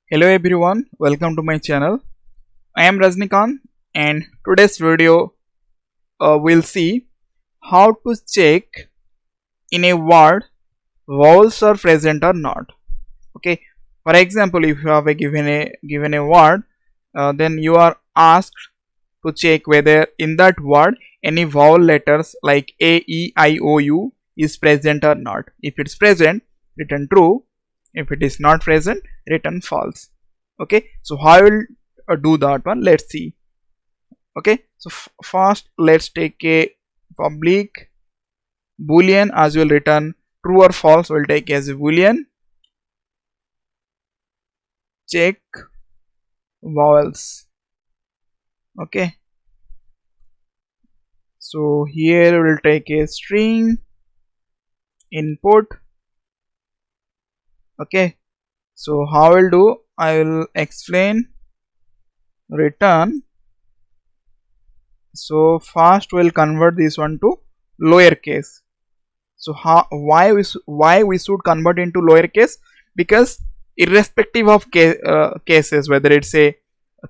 Hello everyone, welcome to my channel. I am Rajnikant and today's video we'll see how to check in a word vowels are present or not. Okay, for example, if you have given a word, then you are asked to check whether in that word any vowel letters like A, E, I, O, U is present or not. If it's present, return true. If it is not present, return false. Okay, so how I will do that one, let's see. Okay, so first let's take a public boolean, as will return true or false. We'll take as a boolean check vowels. Okay, so here we'll take a string input. Okay, so how I'll do, I will explain return. So first we'll convert this one to lowercase. So why we should convert into lowercase? Because irrespective of cases, whether it's a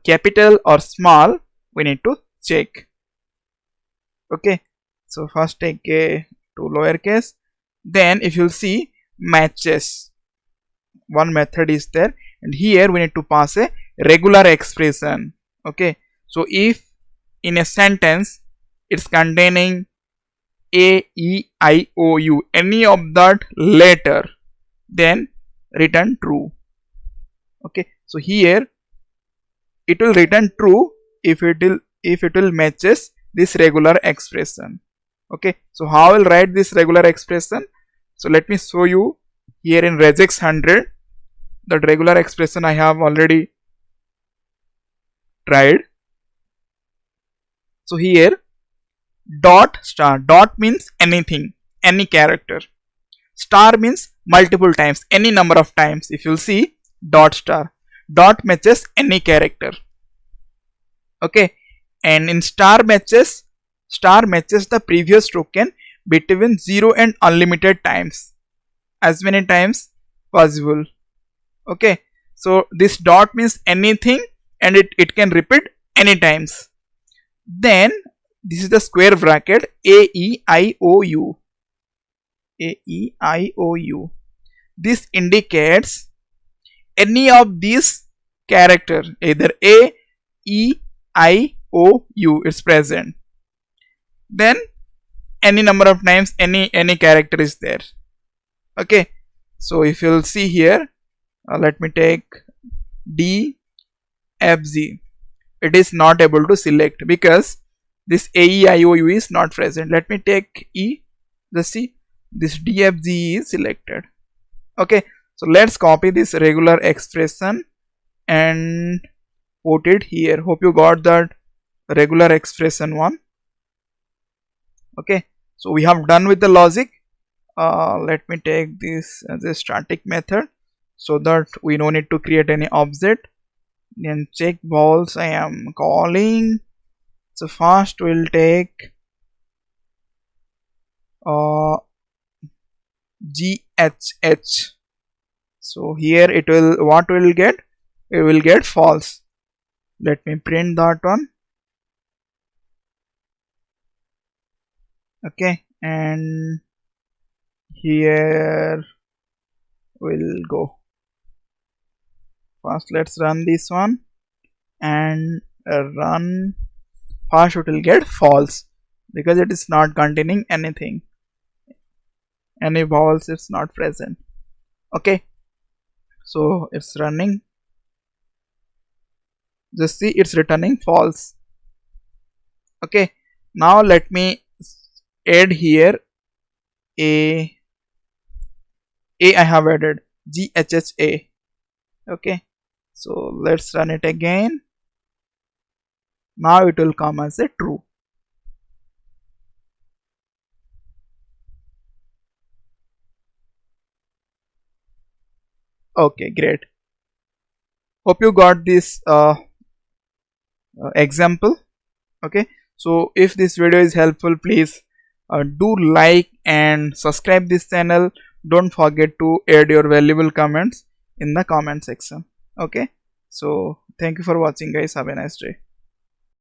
capital or small, we need to check. Okay, so first take a to lowercase. Then if you'll see matches, one method is there, and here we need to pass a regular expression. Okay, so if in a sentence it's containing A, E, I, O, U, any of that letter, then return true. Okay, so here it will return true if it will matches this regular expression. Okay, so how I will write this regular expression? So let me show you here in regex 100. That regular expression I have already tried. So here dot star, dot means anything, any character, star means multiple times, any number of times. If you'll see dot star, dot matches any character. Okay, and in star matches the previous token between 0 and unlimited times, as many times possible. Okay, so this dot means anything and it can repeat any times. Then this is the square bracket A, E, I, O, U. A, E, I, O, U. This indicates any of these character, either A, E, I, O, U is present. Then any number of times any character is there. Okay, so if you'll see here, let me take D, F, Z. It is not able to select because this A, E, I, O, U is not present. Let me take E. Just see, this D, F, G is selected. Okay, so let's copy this regular expression and put it here. Hope you got that regular expression one. Okay, so we have done with the logic. Let me take this as a static method so that we don't need to create any object. Then check vowels I am calling. So first we'll take GHH. So here it will, what will get? It will get false. Let me print that one. Okay, and here we'll go. First let's run this one and run. First it will get false because it is not containing anything, any vowels is not present. Okay, so it's running. Just see, it's returning false. Okay, now let me add here I have added GHHA. Okay, so let's run it again. Now it will come as a true. Okay, great. Hope you got this example. Okay, so if this video is helpful, please do like and subscribe this channel. Don't forget to add your valuable comments in the comment section. Okay, so thank you for watching guys, have a nice day.